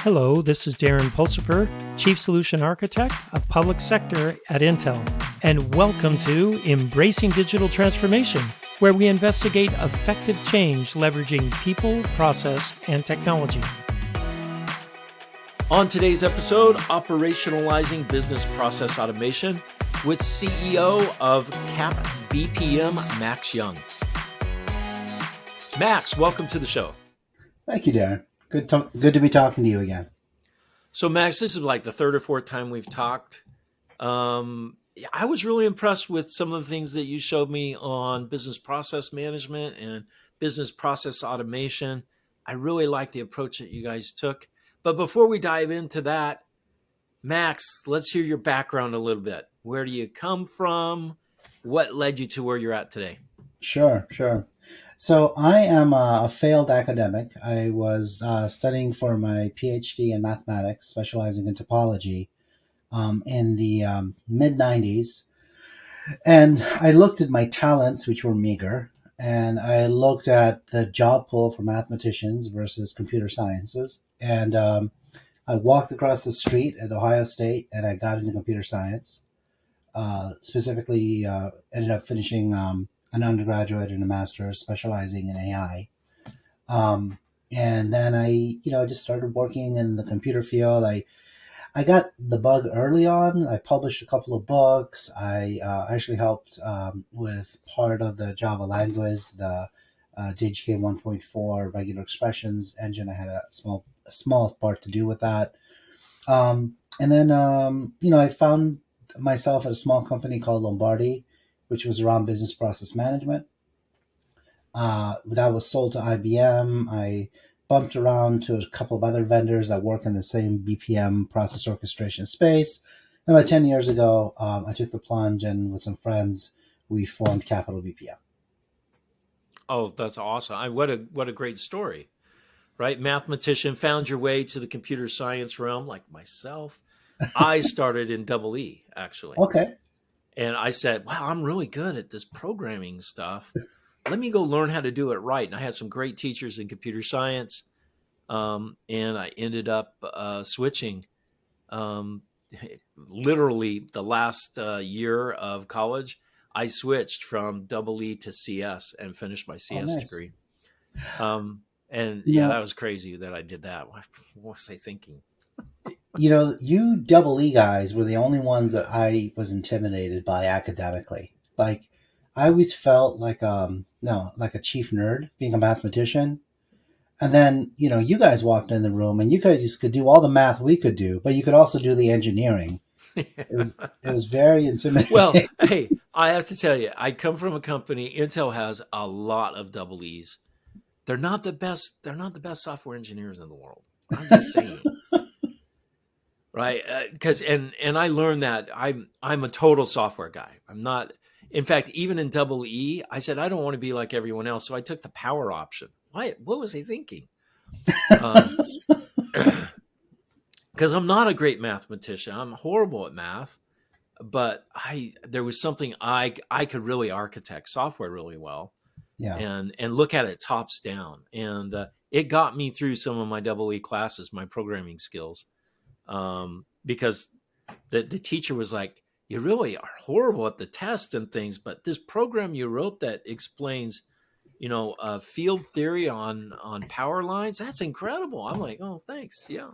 Hello, this is Darren Pulsifer, Chief Solution Architect of Public Sector at Intel, and welcome to Embracing Digital Transformation, where we investigate effective change leveraging people, process, and technology. On today's episode, Operationalizing Business Process Automation with CEO of Capital BPM, Max Young. Max, welcome to the show. Thank you, Darren. Good to be talking to you again. So, Max, this is like the third or fourth time we've talked. I was really impressed with some of the things that you showed me on business process management and business process automation. I really like the approach that you guys took. But before we dive into that, Max, let's hear your background a little bit. Where do you come from? What led you to where you're at today? Sure. So I am a failed academic. I was studying for my PhD in mathematics, specializing in topology in the mid-90s. And I looked at my talents, which were meager, and I looked at the job pool for mathematicians versus computer sciences. And I walked across the street at Ohio State, and I got into computer science. Specifically, ended up finishing an undergraduate and a master's specializing in AI. And then I just started working in the computer field. I got the bug early on. I published a couple of books. I actually helped with part of the Java language, the JGK 1.4 regular expressions engine. I had a small part to do with that. And then, I found myself at a small company called Lombardi, which was around business process management. That was sold to IBM. I bumped around to a couple of other vendors that work in the same BPM process orchestration space. And about 10 years ago, I took the plunge, and with some friends, we formed Capital BPM. Oh, that's awesome. What a great story, right? Mathematician, found your way to the computer science realm like myself. I started in EE, actually. Okay. And I said, wow, I'm really good at this programming stuff. Let me go learn how to do it right. And I had some great teachers in computer science. And I ended up switching literally the last year of college. I switched from EE to CS and finished my CS degree. That was crazy that I did that. What was I thinking? You EE guys were the only ones that I was intimidated by academically. Like, I always felt like a chief nerd being a mathematician. And then, you guys walked in the room and you guys could do all the math we could do, but you could also do the engineering. It was very intimidating. Well, hey, I have to tell you, I come from a company, Intel has a lot of EEs. They're not the best software engineers in the world. I'm just saying. Right, because and I learned that I'm a total software guy. I'm not. In fact, even in EE, I said I don't want to be like everyone else, so I took the power option. What was I thinking? Because I'm not a great mathematician. I'm horrible at math, but there was something I could really architect software really well, and look at it tops down, and it got me through some of my EE classes, my programming skills. Because the teacher was like, you really are horrible at the test and things, but this program you wrote that explains, field theory on power lines, that's incredible. I'm like, oh, thanks. Yeah.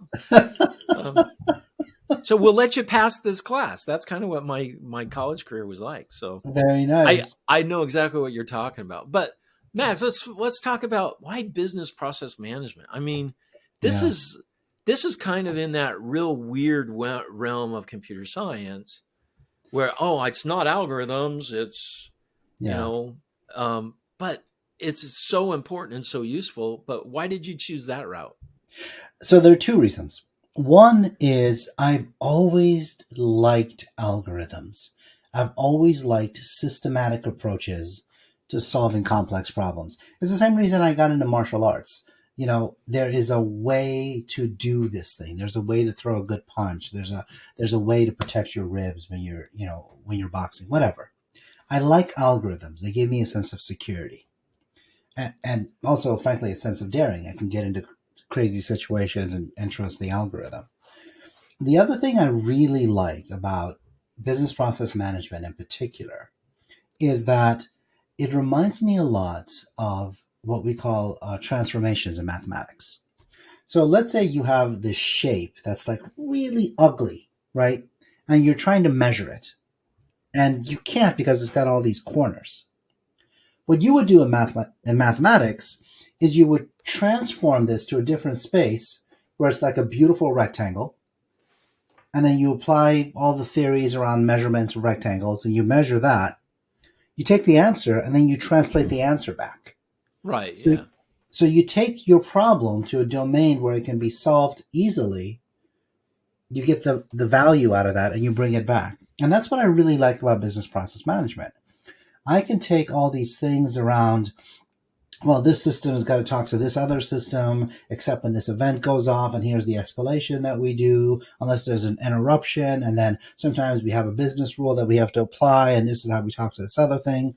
So we'll let you pass this class. That's kind of what my college career was like. So very nice. I know exactly what you're talking about. But Max, let's talk about why business process management. I mean, this is kind of in that real weird realm of computer science where, it's not algorithms, it's, but it's so important and so useful. But why did you choose that route? So there are two reasons. One is I've always liked algorithms. I've always liked systematic approaches to solving complex problems. It's the same reason I got into martial arts. There is a way to do this thing. There's a way to throw a good punch. There's a way to protect your ribs when you're boxing, whatever. I like algorithms. They give me a sense of security. And also, frankly, a sense of daring. I can get into crazy situations and trust the algorithm. The other thing I really like about business process management in particular is that it reminds me a lot of what we call transformations in mathematics. So let's say you have this shape that's like really ugly, right? And you're trying to measure it. And you can't because it's got all these corners. What you would do in mathematics is you would transform this to a different space where it's like a beautiful rectangle. And then you apply all the theories around measurements of rectangles and you measure that. You take the answer and then you translate the answer back. Right. So, Yeah. so you take your problem to a domain where it can be solved easily. You get the value out of that and you bring it back. And that's what I really like about business process management. I can take all these things around, well, this system has got to talk to this other system, except when this event goes off, and here's the escalation that we do, unless there's an interruption. And then sometimes we have a business rule that we have to apply, and this is how we talk to this other thing.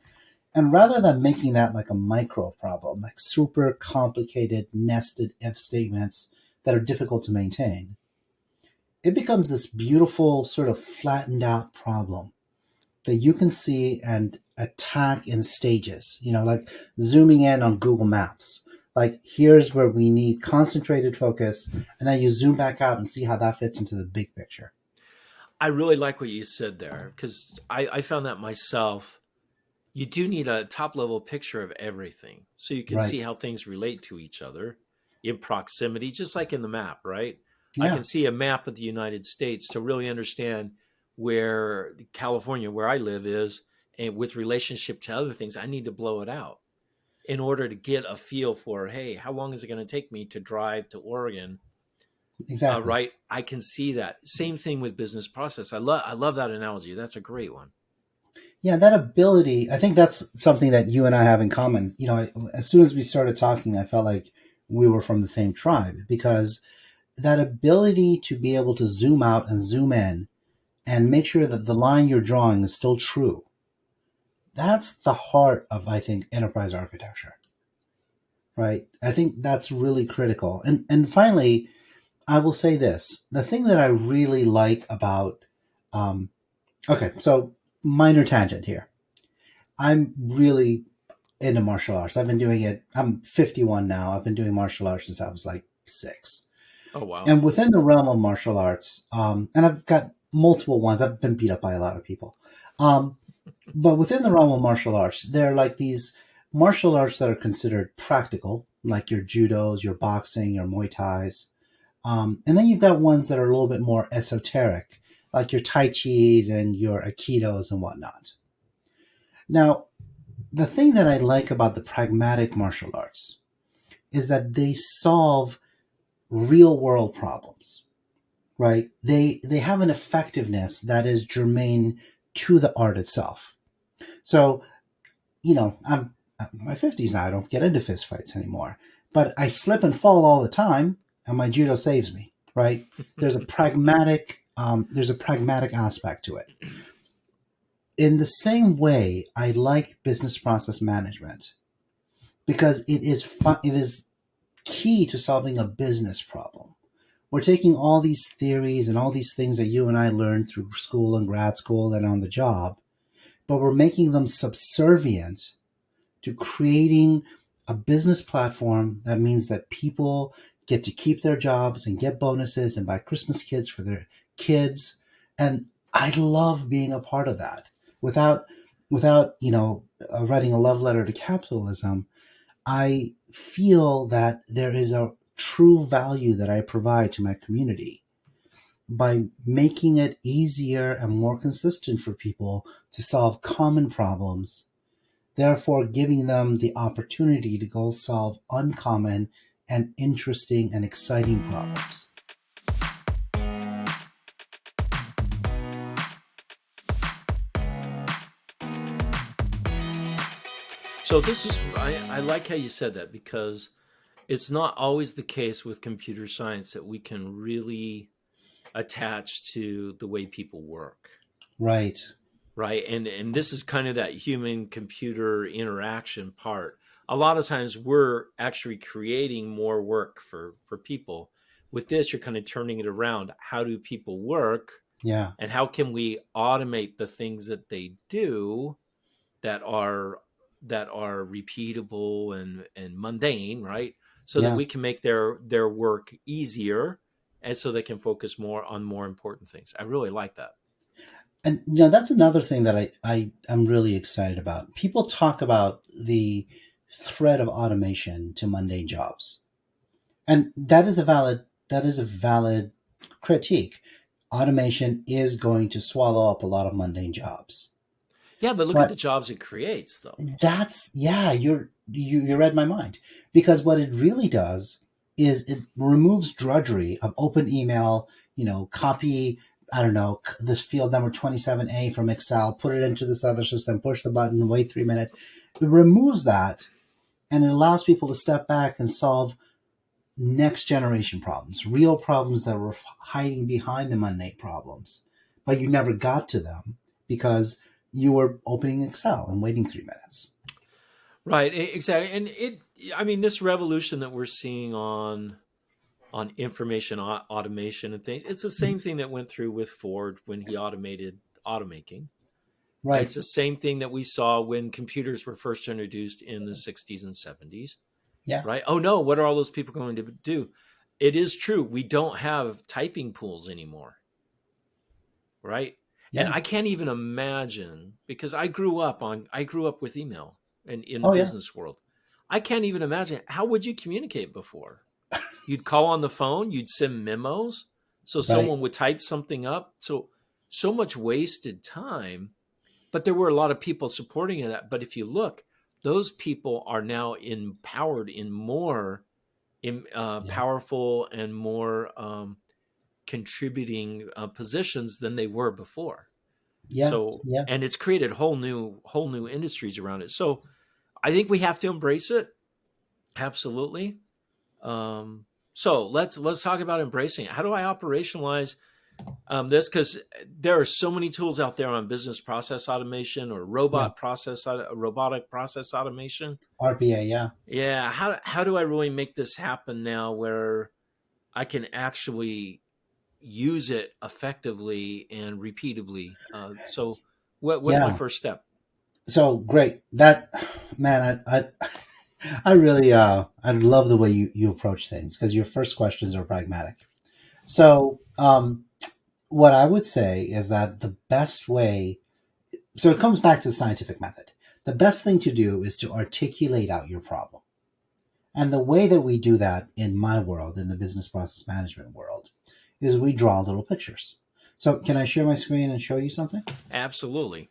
And rather than making that like a micro problem, like super complicated nested if statements that are difficult to maintain, it becomes this beautiful sort of flattened out problem that you can see and attack in stages, like zooming in on Google Maps. Like, here's where we need concentrated focus, and then you zoom back out and see how that fits into the big picture. I really like what you said there because I found that myself. You do need a top level picture of everything so you can Right. see how things relate to each other in proximity, just like in the map, right? I Yeah, can see a map of the United States to really understand where California, where I live, is, and with relationship to other things, I need to blow it out in order to get a feel for, hey, how long is it going to take me to drive to Oregon? exactly. Right? I can see that. Same thing with business process. I love that analogy. That's a great one. Yeah, that ability, I think that's something that you and I have in common. As soon as we started talking, I felt like we were from the same tribe because that ability to be able to zoom out and zoom in and make sure that the line you're drawing is still true. That's the heart of, I think, enterprise architecture, right? I think that's really critical. And finally, I will say this: the thing that I really like about, um, okay, so minor tangent here. I'm really into martial arts. I've been doing it. I'm 51 now. I've been doing martial arts since I was like 6. Oh, wow. And within the realm of martial arts, and I've got multiple ones. I've been beat up by a lot of people. Um, But within the realm of martial arts, there are like these martial arts that are considered practical, like your judos, your boxing, your Muay Thais. And then you've got ones that are a little bit more esoteric, like your Tai Chis and your Aikidos and whatnot. Now, the thing that I like about the pragmatic martial arts is that they solve real world problems, right? They have an effectiveness that is germane to the art itself. So I'm in my 50s now. I don't get into fist fights anymore, but I slip and fall all the time, and my judo saves me. Right? There's a pragmatic aspect to it. In the same way, I like business process management because it is key to solving a business problem. We're taking all these theories and all these things that you and I learned through school and grad school and on the job, but we're making them subservient to creating a business platform that means that people get to keep their jobs and get bonuses and buy Christmas kits for their kids. And I love being a part of that. Without writing a love letter to capitalism, I feel that there is a true value that I provide to my community by making it easier and more consistent for people to solve common problems, therefore giving them the opportunity to go solve uncommon and interesting and exciting problems. So this is I like how you said that because it's not always the case with computer science that we can really attach to the way people work, Right. right? And this is kind of that human computer interaction part. a lot of times we're actually creating more work for people. With this, you're kind of turning it around. How do people work, Yeah. and how can we automate the things that they do that are repeatable and mundane, right? So that Yeah. we can make their work easier, and so they can focus more on more important things. I really like that. And that's another thing that I am really excited about. People talk about the threat of automation to mundane jobs. And that is a valid critique. Automation is going to swallow up a lot of mundane jobs. Yeah, but look at the But jobs it creates, though. that's yeah, you read my mind. Because what it really does is it removes drudgery of open email, copy, I don't know, this field number 27A from Excel, put it into this other system, push the button, wait 3 minutes. It removes that, and it allows people to step back and solve next generation problems, real problems that were hiding behind the mundane problems, but you never got to them because you were opening Excel and waiting 3 minutes. Right, exactly. And I mean, this revolution that we're seeing on information automation and things, it's the same thing that went through with Ford when he automated automaking. Right. It's the same thing that we saw when computers were first introduced in the 60s and 70s, Yeah. right? Oh no, what are all those people going to do? It is true. We don't have typing pools anymore, right? And Yeah. I can't even imagine, because I grew up with email and in the Oh yeah. business world. I can't even imagine, how would you communicate before? You'd call on the phone, you'd send memos, so Right. someone would type something up. So much wasted time, but there were a lot of people supporting that. But if you look, those people are now empowered in more Yeah. powerful and more contributing positions than they were before. Yeah. So, Yeah. and it's created whole new industries around it. So I think we have to embrace it. Absolutely. Um, so let's talk about embracing it. How do I operationalize this? Because there are so many tools out there on business process automation or Yeah. robotic process automation. RPA. Yeah. Yeah, how do I really make this happen now, where I can actually use it effectively and repeatably? So, what's my Yeah. first step? So great. That man, I really I love the way you approach things because your first questions are pragmatic. So what I would say is that the best way, so it comes back to the scientific method. The best thing to do is to articulate out your problem. And the way that we do that in my world, in the business process management world, is we draw little pictures. So can I share my screen and show you something? Absolutely.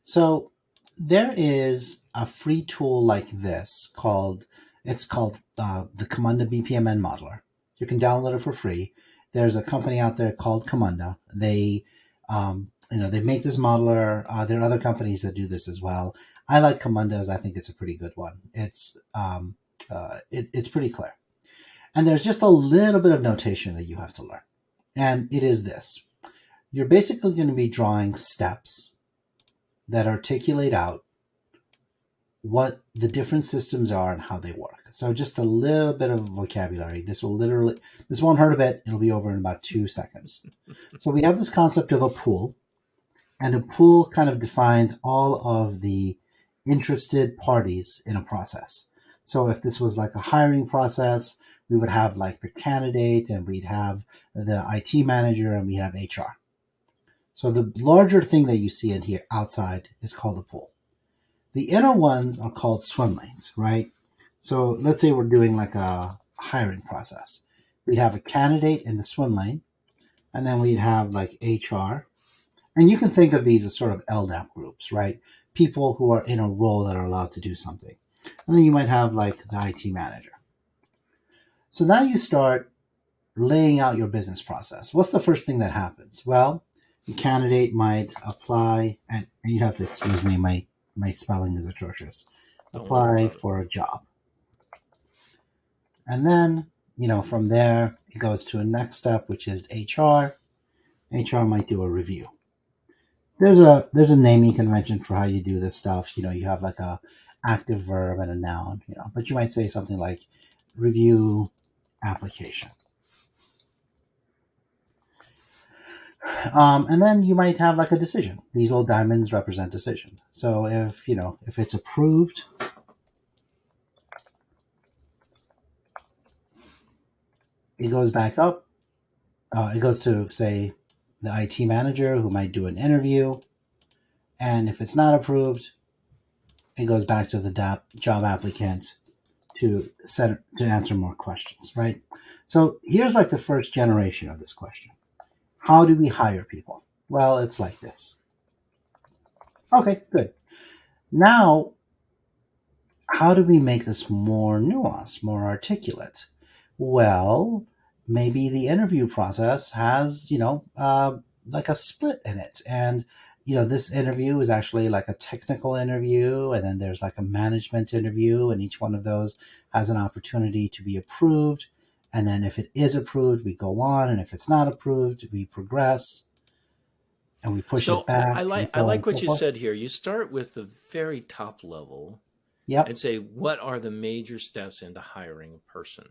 So there is a free tool like this it's called the Camunda BPMN modeler. You can download it for free. There's a company out there called Camunda. They make this modeler. There are other companies that do this as well. I like Camunda's. I think it's a pretty good one. It's pretty clear. And there's just a little bit of notation that you have to learn. And it is this. You're basically going to be drawing steps that articulate out what the different systems are and how they work. So just a little bit of vocabulary. This won't hurt a bit. It'll be over in about 2 seconds. So we have this concept of a pool, and a pool kind of defines all of the interested parties in a process. So if this was like a hiring process, we would have like the candidate, and we'd have the IT manager, and we have HR. So the larger thing that you see in here outside is called a pool. The inner ones are called swim lanes, right? So let's say we're doing like a hiring process. We'd have a candidate in the swim lane, and then we'd have like HR. And you can think of these as sort of LDAP groups, right? People who are in a role that are allowed to do something. And then you might have like the IT manager. So now you start laying out your business process. What's the first thing that happens? Well, the candidate might apply, and you have to excuse me, my spelling is atrocious. Don't worry Apply about it. for a job. And then, from there, it goes to a next step, which is HR. HR might do a review. There's a naming convention for how you do this stuff. You have like a active verb and a noun, but you might say something like review application. And then you might have like a decision. These little diamonds represent decision. So if it's approved, it goes back up. It goes to, say, the IT manager who might do an interview. And if it's not approved, it goes back to the job applicant to answer more questions, right? So here's like the first generation of this question. How do we hire people? Well, it's like this. Okay, good. Now, how do we make this more nuanced, more articulate? Well, maybe the interview process has, like a split in it. And, this interview is actually like a technical interview, and then there's like a management interview, and each one of those has an opportunity to be approved. And then if it is approved, we go on. And if it's not approved, we progress and we push it So back and I so on and like so what you forth. said here. You start with the very top level Yep, and say, what are the major steps into hiring a person?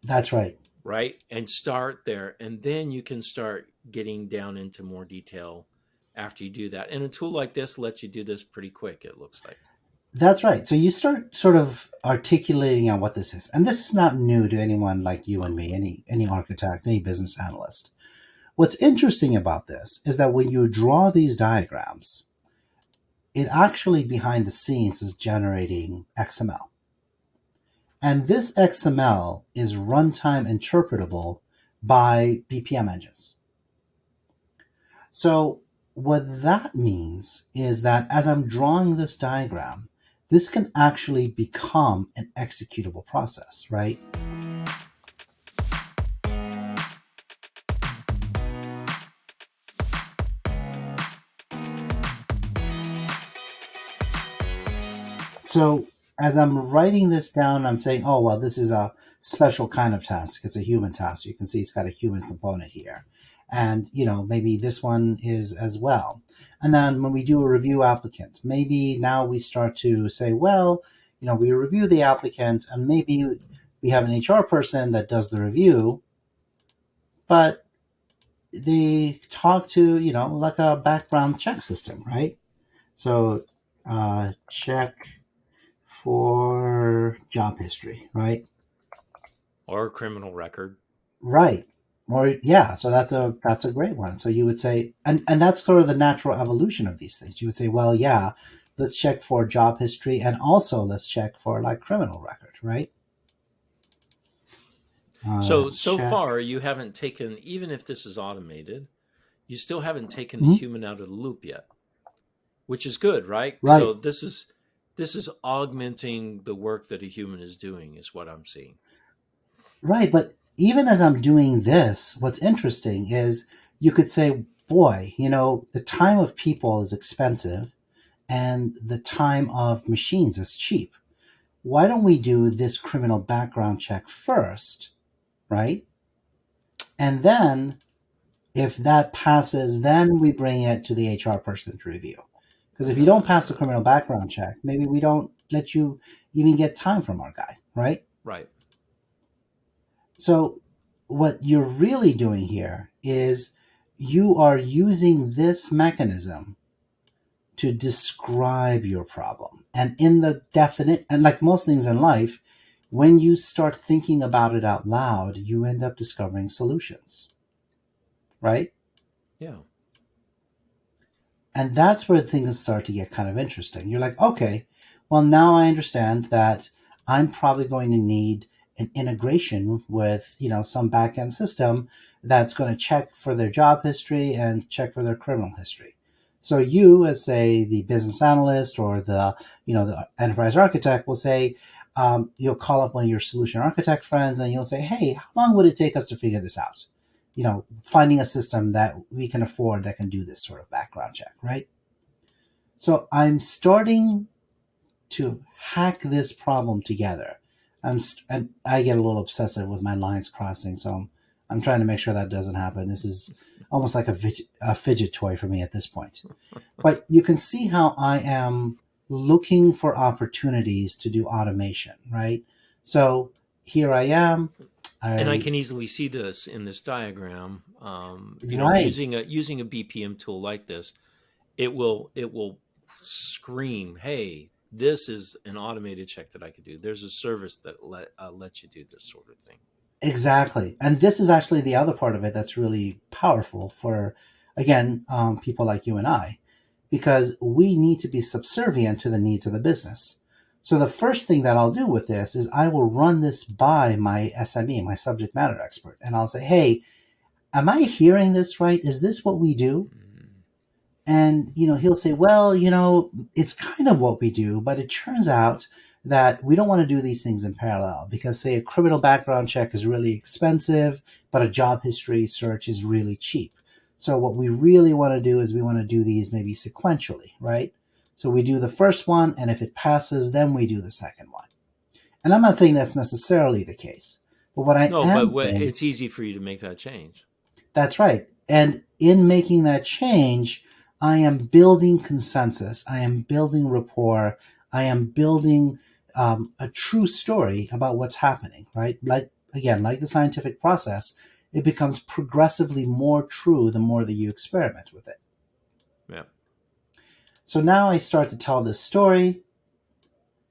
that's right. Right. And start there. And then you can start getting down into more detail after you do that. And a tool like this lets you do this pretty quick, it looks like. That's right. So you start sort of articulating on what this is. And this is not new to anyone like you and me, any architect, any business analyst. What's interesting about this is that when you draw these diagrams, it actually behind the scenes is generating XML. And this XML is runtime interpretable by BPM engines. So what that means is that as I'm drawing this diagram, this can actually become an executable process, right? So as I'm writing this down, I'm saying, oh, well, this is a special kind of task. It's a human task. You can see it's got a human component here. And, maybe this one is as well. And then when we do a review applicant, maybe now we start to say, well, we review the applicant and maybe we have an HR person that does the review, but they talk to, like a background check system, right? So check for job history, right? Or a criminal record. Right. Or yeah, so that's a great one. So you would say, and that's sort of the natural evolution of these things. You would say, well, yeah, let's check for job history and also let's check for like criminal record, right? So Check. far, you haven't taken, even if this is automated, you still haven't taken the Mhm. human out of the loop yet, which is good, right? So Right. this is augmenting the work that a human is doing, is what I'm seeing. Right. But even as I'm doing this, what's interesting is you could say, boy, the time of people is expensive and the time of machines is cheap. Why don't we do this criminal background check first, right? And then if that passes, then we bring it to the HR person to review. Because if you don't pass the criminal background check, maybe we don't let you even get time from our guy, right? Right. So what you're really doing here is you are using this mechanism to describe your problem. And in the definite, and like most things in life, when you start thinking about it out loud, you end up discovering solutions, right? Yeah. And that's where things start to get kind of interesting. You're like, okay, well, now I understand that I'm probably going to need an integration with, some backend system that's going to check for their job history and check for their criminal history. So you, as say the business analyst or the enterprise architect, will say, you'll call up one of your solution architect friends and you'll say, hey, how long would it take us to figure this out? Finding a system that we can afford that can do this sort of background check, right? So I'm starting to hack this problem together. And I get a little obsessive with my lines crossing, so I'm trying to make sure that doesn't happen. This is almost like a fidget toy for me at this point. But you can see how I am looking for opportunities to do automation, right? So here I am. And I can easily see this in this diagram. Right. Using a BPM tool like this, it will scream, "Hey, this is an automated check that I could do. There's a service that lets you do this sort of thing." Exactly. And this is actually the other part of it that's really powerful for, again, people like you and I, because we need to be subservient to the needs of the business. So the first thing that I'll do with this is I will run this by my SME, my subject matter expert, and I'll say, hey, am I hearing this right? Is this what we do? And, he'll say, well, it's kind of what we do, but it turns out that we don't want to do these things in parallel because, say, a criminal background check is really expensive, but a job history search is really cheap. So what we really want to do is we want to do these maybe sequentially, right? So we do the first one, and if it passes, then we do the second one. And I'm not saying that's necessarily the case, but what I am saying, it's easy for you to make that change. That's right. And in making that change, I am building consensus. I am building rapport. I am building a true story about what's happening, right? Like the scientific process, it becomes progressively more true the more that you experiment with it. Yeah. So now I start to tell this story.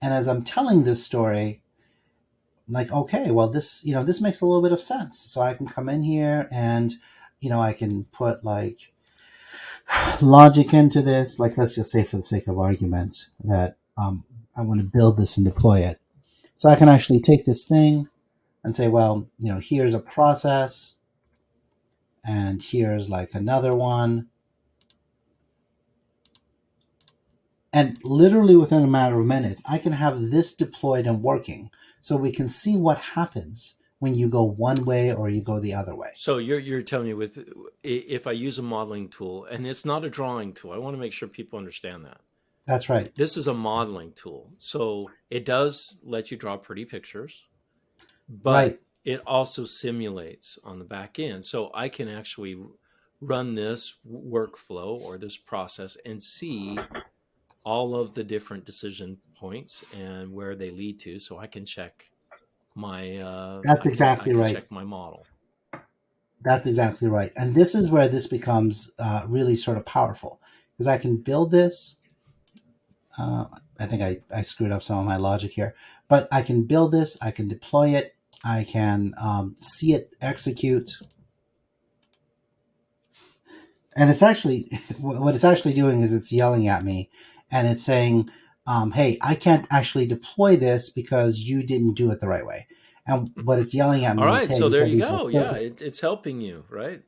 And as I'm telling this story, like, okay, well, this makes a little bit of sense. So I can come in here and, I can put like logic into this. Like, let's just say for the sake of argument that I want to build this and deploy it. So I can actually take this thing and say, well, here's a process and here's like another one. And literally within a matter of minutes, I can have this deployed and working so we can see what happens when you go one way or you go the other way. So you're telling me if I use a modeling tool, and it's not a drawing tool, I want to make sure people understand that. That's right. This is a modeling tool. So it does let you draw pretty pictures, but it also simulates on the back end. So I can actually run this workflow or this process and see all of the different decision points and where they lead to. So I can check my that's exactly right. Check my model. That's exactly right. And this is where this becomes really sort of powerful because I can build this. I think I screwed up some of my logic here, but I can build this. I can deploy it. I can see it execute. And it's actually, what it's actually doing is it's yelling at me and it's saying, hey, I can't actually deploy this because you didn't do it the right way. And what it's yelling at me is, all right, hey, so there you go. Yeah, it's helping you, right?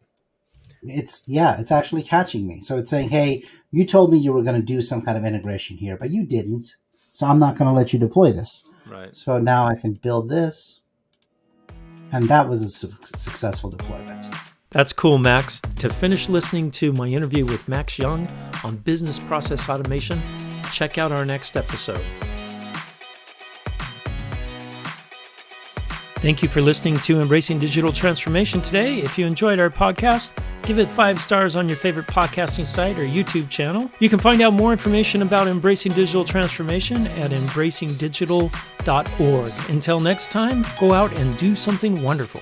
It's actually catching me. So it's saying, hey, you told me you were going to do some kind of integration here, but you didn't. So I'm not going to let you deploy this. Right. So now I can build this. And that was a successful deployment. That's cool, Max. To finish listening to my interview with Max Young on business process automation, check out our next episode. Thank you for listening to Embracing Digital Transformation today. If you enjoyed our podcast, give it 5 stars on your favorite podcasting site or YouTube channel. You can find out more information about Embracing Digital Transformation at embracingdigital.org. Until next time, go out and do something wonderful.